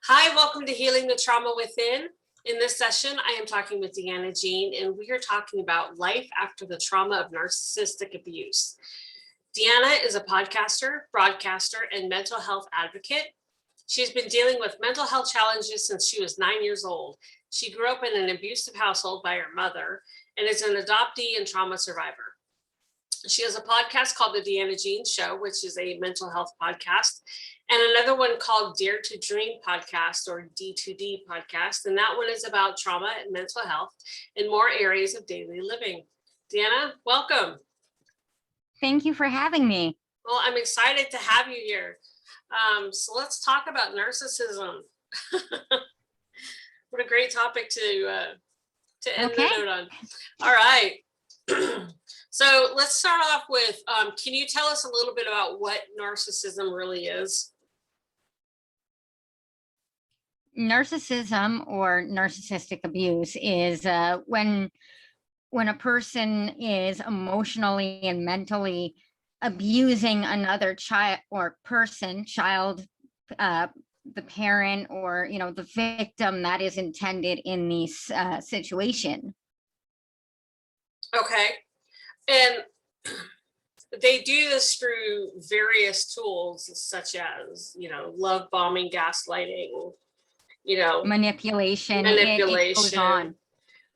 Hi, welcome to Healing the Trauma Within. In this session, I am talking with Deanna Jean, and we are talking about life after the trauma of narcissistic abuse. Deanna is a podcaster, broadcaster, and mental health advocate. She's been dealing with mental health challenges since she was 9 years old. She grew up in an abusive household by her mother and is an adoptee and trauma survivor. She has a podcast called The Deanna Jean Show, which is a mental health podcast, and another one called Dare to Dream podcast, or D2D podcast. And that one is about trauma and mental health in more areas of daily living. Deanna, welcome. Thank you for having me. Well, I'm excited to have you here. So let's talk about narcissism. What a great topic to end the note on. All right. So let's start off with, can you tell us a little bit about what narcissism really is? Narcissism or narcissistic abuse is when a person is emotionally and mentally abusing another child, the parent, or the victim that is intended in this situation. Okay. And they do this through various tools such as, love bombing, gaslighting, manipulation. It goes on.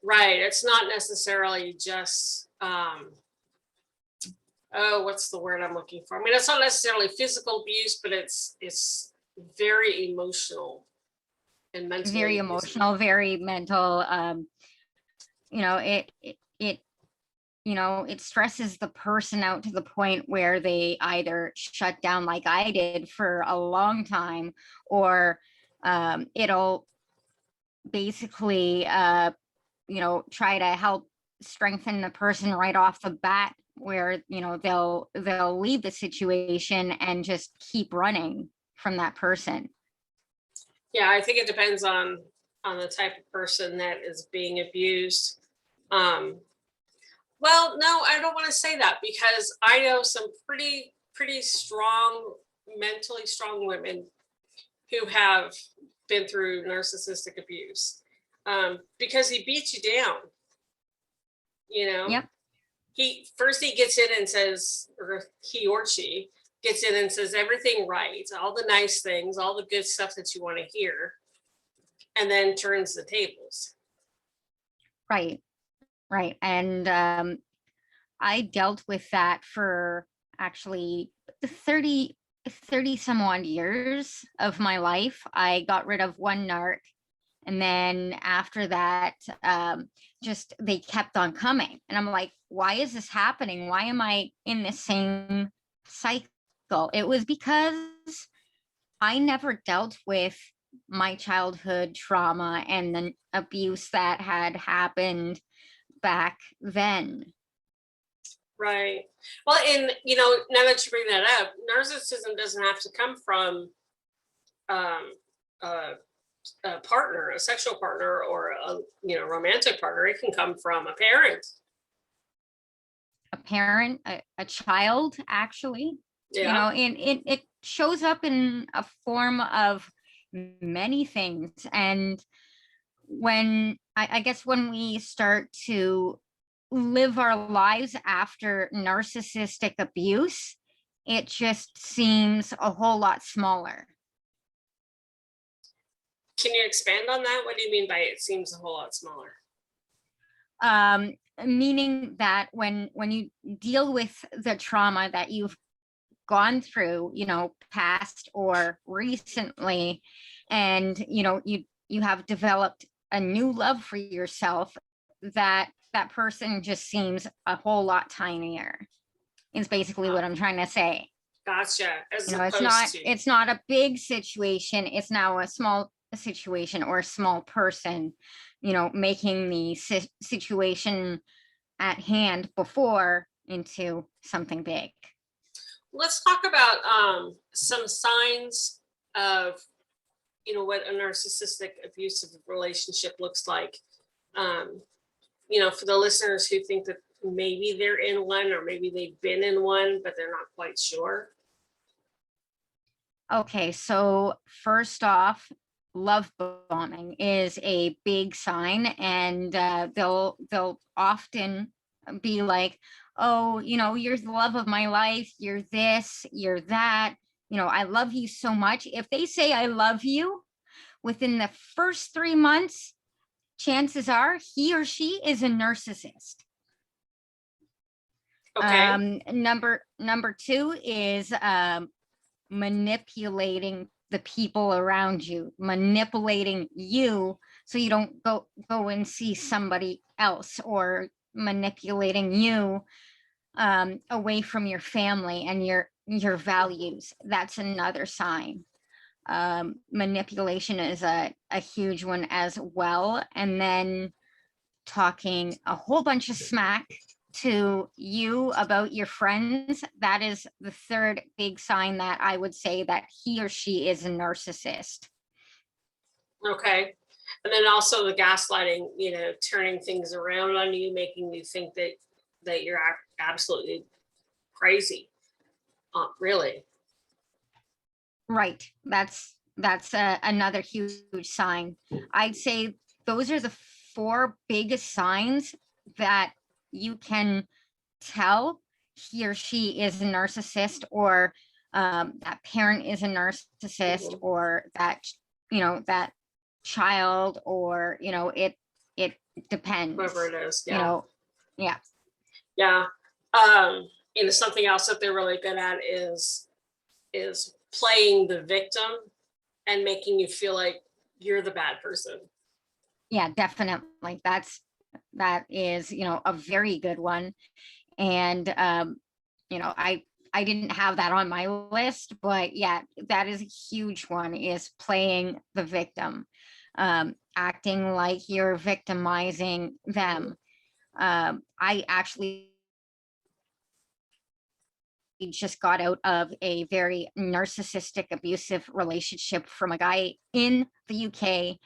Right. It's not necessarily just, what's the word I'm looking for? I mean, it's not necessarily physical abuse, but it's very emotional and mental. Very emotional, very mental. It stresses the person out to the point where they either shut down like I did for a long time, or it'll basically, try to help strengthen the person right off the bat, where, they'll leave the situation and just keep running from that person. Yeah, I think it depends on the type of person that is being abused. Well, no, I don't want to say that, because I know some pretty strong, mentally strong women who have been through narcissistic abuse, because he beats you down. Yep. He gets in and says, or he or she gets in and says everything right, all the nice things, all the good stuff that you want to hear, and then turns the tables. Right. And I dealt with that for actually 30 some odd years of my life. I got rid of one narc, and then after that, just they kept on coming. And I'm like, why is this happening? Why am I in the same cycle? It was because I never dealt with my childhood trauma and the abuse that had happened back then. Right. Well, and now that you bring that up, narcissism doesn't have to come from a partner, a sexual partner, or a romantic partner. It can come from a parent. A child, actually. Yeah. And it shows up in a form of many things. And when I guess when we start to live our lives after narcissistic abuse, it just seems a whole lot smaller. Can you expand on that? What do you mean by it seems a whole lot smaller? Meaning that when you deal with the trauma that you've gone through, past or recently, and you have developed a new love for yourself, that person just seems a whole lot tinier. Is basically what I'm trying to say. Gotcha. It's not a big situation. It's now a small situation or a small person, making the situation at hand before into something big. Let's talk about some signs of, what a narcissistic abusive relationship looks like. For the listeners who think that maybe they're in one, or maybe they've been in one, but they're not quite sure. Okay, so first off, love bombing is a big sign, and they'll often be like, oh, you're the love of my life, you're this, you're that, I love you so much. If they say I love you within the first 3 months, chances are he or she is a narcissist. Okay. Number two is manipulating the people around you, manipulating you so you don't go and see somebody else, or manipulating you away from your family and your values. That's another sign. Manipulation is a huge one as well. And then talking a whole bunch of smack to you about your friends, that is the third big sign that I would say that he or she is a narcissist. Okay. And then also the gaslighting, turning things around on you, making you think that you're absolutely crazy. Really. Right. That's another huge sign. I'd say those are the four biggest signs that you can tell he or she is a narcissist, or that parent is a narcissist, or that that child, or it depends. Whoever it is. Yeah. Yeah. Yeah. Something else that they're really good at is playing the victim and making you feel like you're the bad person. Yeah, definitely. That is a very good one. And I didn't have that on my list, but yeah, that is a huge one, is playing the victim, acting like you're victimizing them. I actually just got out of a very narcissistic, abusive relationship from a guy in the UK.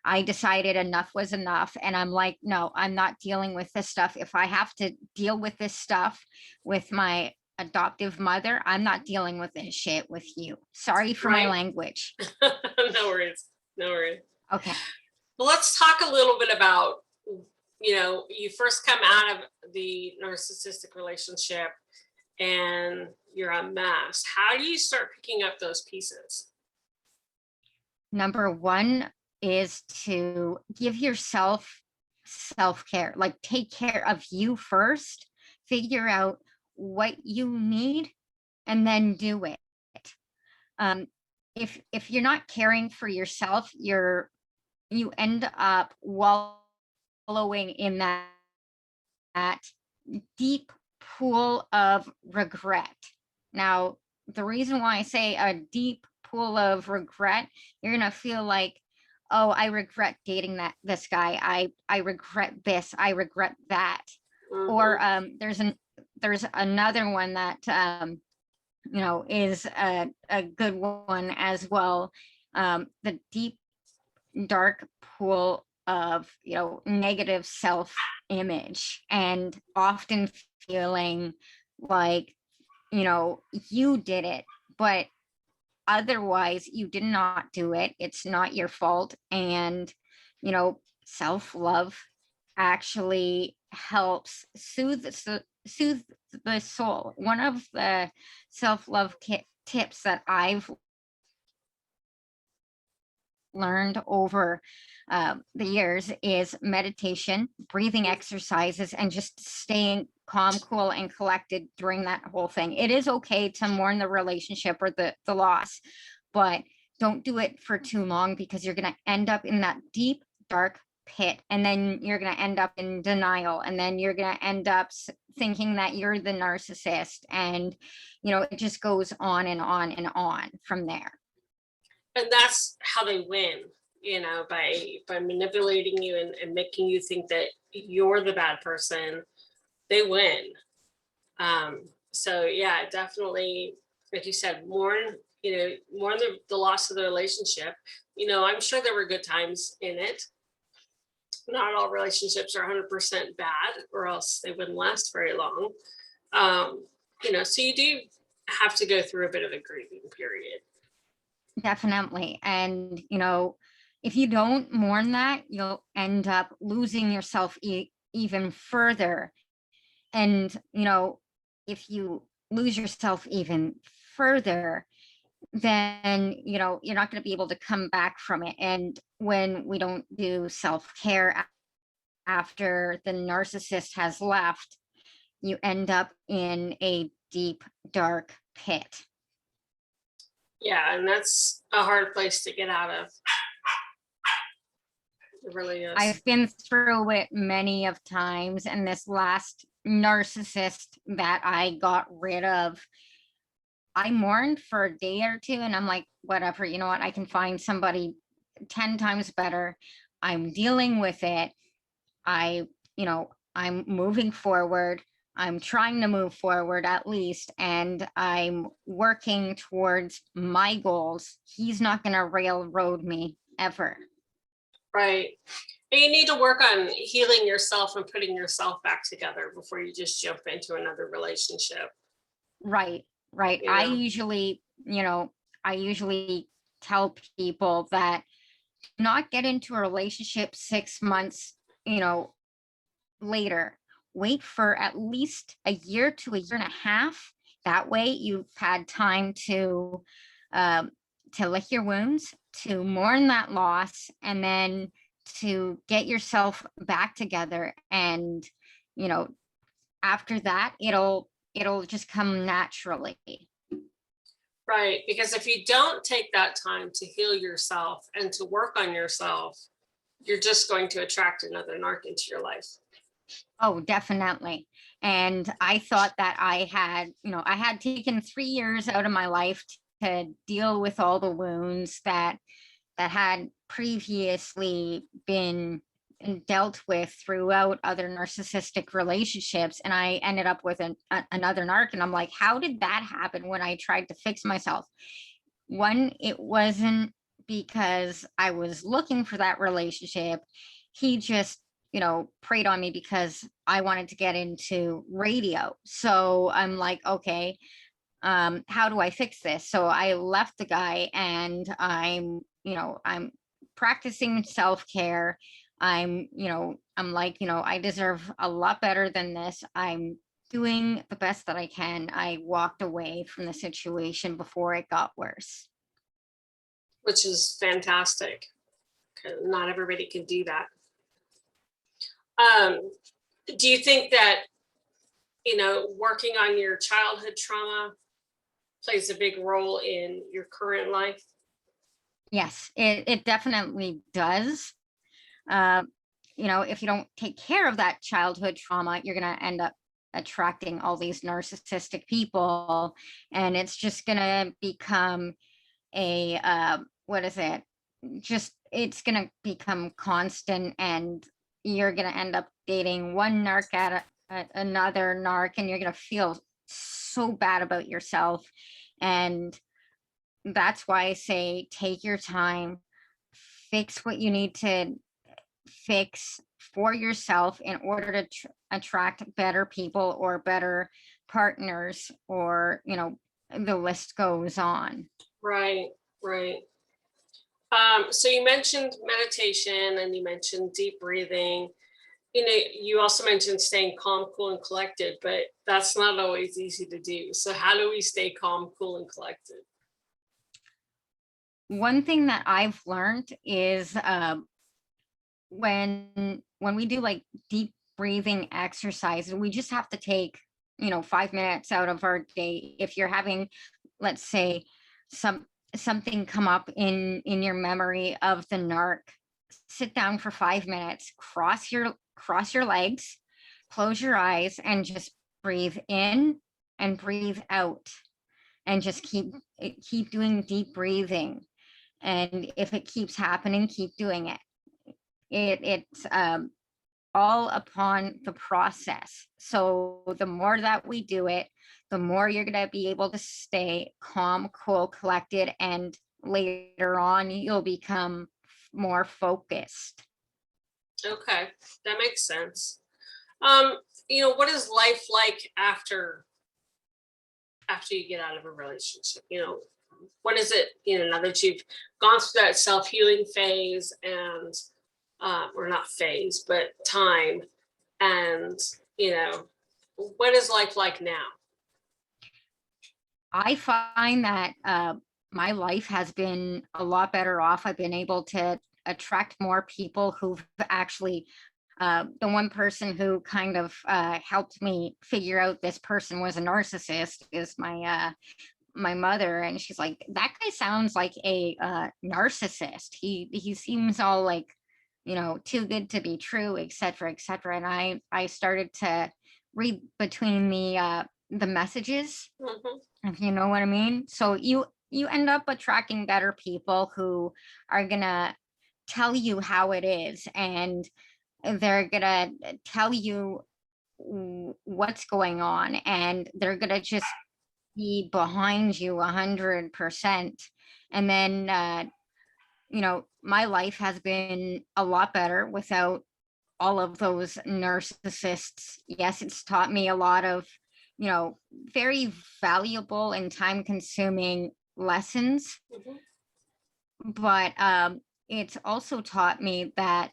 I decided enough was enough. And I'm like, no, I'm not dealing with this stuff. If I have to deal with this stuff with my adoptive mother, I'm not dealing with this shit with you. Sorry for my language. No worries. No worries. Okay. Well, let's talk a little bit about, you first come out of the narcissistic relationship and you're a mess. How do you start picking up those pieces? Number one is to give yourself self-care, like take care of you first, figure out what you need, and then do it. If you're not caring for yourself, you end up wallowing in that deep pool of regret. Now, the reason why I say a deep pool of regret, you're gonna feel like, oh, I regret dating this guy. I regret this. I regret that. Mm-hmm. Or there's another one that is a good one as well. The deep dark pool of negative self-image, and often feeling like you did it, but otherwise you did not do it. It's not your fault. And self-love actually helps soothe the soul. One of the self-love tips that I've learned over the years is meditation, breathing exercises, and just staying calm, cool, and collected during that whole thing. It is okay to mourn the relationship or the loss, but don't do it for too long, because you're going to end up in that deep, dark pit, and then you're going to end up in denial, and then you're going to end up thinking that you're the narcissist, and it just goes on and on and on from there. And that's how they win, by manipulating you and making you think that you're the bad person. They win. So yeah, definitely, like you said, mourn the loss of the relationship. I'm sure there were good times in it. Not all relationships are 100% bad, or else they wouldn't last very long. So you do have to go through a bit of a grieving period. Definitely. And If you don't mourn that, you'll end up losing yourself even further. And, if you lose yourself even further, then, you're not going to be able to come back from it. And when we don't do self-care after the narcissist has left, you end up in a deep, dark pit. Yeah, and that's a hard place to get out of. It really is. I've been through it many of times, and this last narcissist that I got rid of, I mourned for a day or two, and I'm like, whatever, you know what? I can find somebody 10 times better. I'm dealing with it. I'm moving forward. I'm trying to move forward at least, and I'm working towards my goals. He's not going to railroad me ever. Right. And you need to work on healing yourself and putting yourself back together before you just jump into another relationship. Right. You I know? usually tell people that not get into a relationship 6 months, later. Wait for at least a year to a year and a half. That way you've had time um, to lick your wounds, to mourn that loss, and then to get yourself back together. And, you know, after that, it'll just come naturally. Right. Because if you don't take that time to heal yourself and to work on yourself, you're just going to attract another narc into your life. Oh, definitely. And I thought that I had taken 3 years out of my life to deal with all the wounds that had previously been dealt with throughout other narcissistic relationships. And I ended up with another narc. And I'm like, how did that happen when I tried to fix myself? One, it wasn't because I was looking for that relationship. He just, preyed on me because I wanted to get into radio. So I'm like, okay, how do I fix this? So I left the guy, and I'm practicing self-care. I'm like, I deserve a lot better than this. I'm doing the best that I can. I walked away from the situation before it got worse. Which is fantastic. Not everybody can do that. Do you think that, working on your childhood trauma plays a big role in your current life? Yes, it definitely does. If you don't take care of that childhood trauma, you're going to end up attracting all these narcissistic people, and it's just going to become what is it? Just it's going to become constant, and you're going to end up dating one narc at another narc, and you're going to feel so bad about yourself. And that's why I say take your time, fix what you need to fix for yourself in order to attract better people or better partners, or the list goes on. Right. So you mentioned meditation and you mentioned deep breathing. You also mentioned staying calm, cool, and collected, but that's not always easy to do. So how do we stay calm, cool, and collected? One thing that I've learned is when we do like deep breathing exercise, we just have to take 5 minutes out of our day. If you're having, let's say, something come up in your memory of the narc, sit down for 5 minutes, cross your legs, close your eyes, and just breathe in and breathe out, and just keep doing deep breathing. And if it keeps happening, keep doing it. It's all upon the process. So the more that we do it, the more you're going to be able to stay calm, cool, collected, and later on you'll become more focused. Okay, that makes sense. What is life like after you get out of a relationship? what is it, now that you've gone through that self-healing phase and, or not phase, but time, and, what is life like now? I find that my life has been a lot better off. I've been able to attract more people who've actually, the one person who kind of helped me figure out this person was a narcissist is my mother, and she's like, that guy sounds like a narcissist. He seems all like, too good to be true, etc., etc. And I started to read between the messages, Mhm. if you know what I mean. So you end up attracting better people who are gonna tell you how it is, and they're gonna tell you what's going on, and they're gonna just be behind you 100%. And then my life has been a lot better without all of those narcissists. Yes, it's taught me a lot of, very valuable and time consuming lessons, Mhm. but it's also taught me that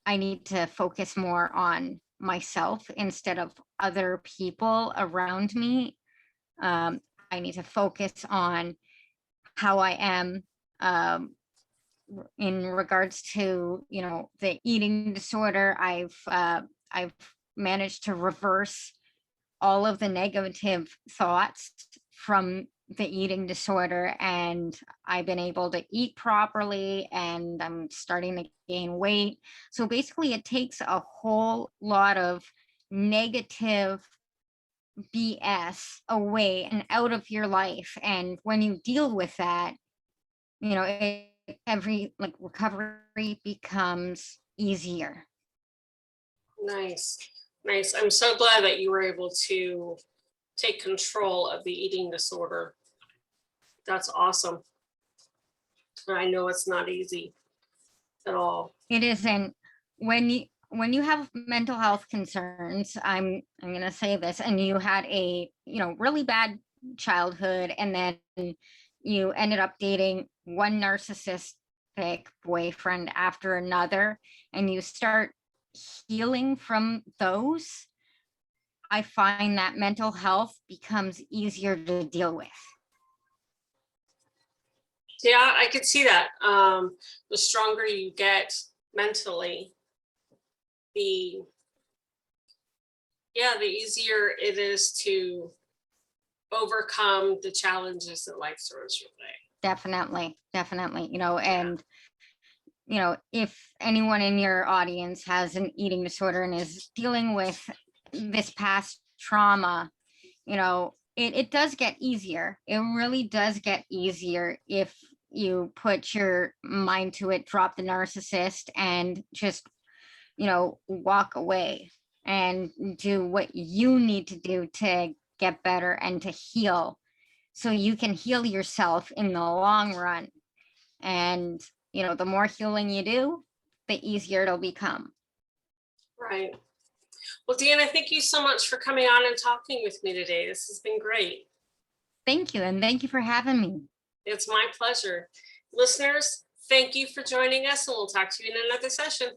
I need to focus more on myself instead of other people around me. um, I need to focus on how I am, in regards to, the eating disorder. I've managed to reverse all of the negative thoughts from the eating disorder, and I've been able to eat properly, and I'm starting to gain weight. So basically it takes a whole lot of negative BS away and out of your life. And when you deal with that, every like recovery becomes easier. Nice. Nice. I'm so glad that you were able to take control of the eating disorder. That's awesome. I know it's not easy at all. It isn't. When you have mental health concerns, I'm gonna say this, and you had a really bad childhood, and then you ended up dating one narcissistic boyfriend after another, and you start healing from those. I find that mental health becomes easier to deal with. Yeah, I could see that. The stronger you get mentally, the the easier it is to overcome the challenges that life throws your way. Definitely, definitely. And if anyone in your audience has an eating disorder and is dealing with this past trauma, it does get easier. It really does get easier if you put your mind to it, drop the narcissist, and just, walk away and do what you need to do to get better and to heal, so you can heal yourself in the long run. And, the more healing you do, the easier it'll become. Right. Well, Deanna, thank you so much for coming on and talking with me today. This has been great. Thank you. And thank you for having me. It's my pleasure. Listeners, thank you for joining us, and we'll talk to you in another session.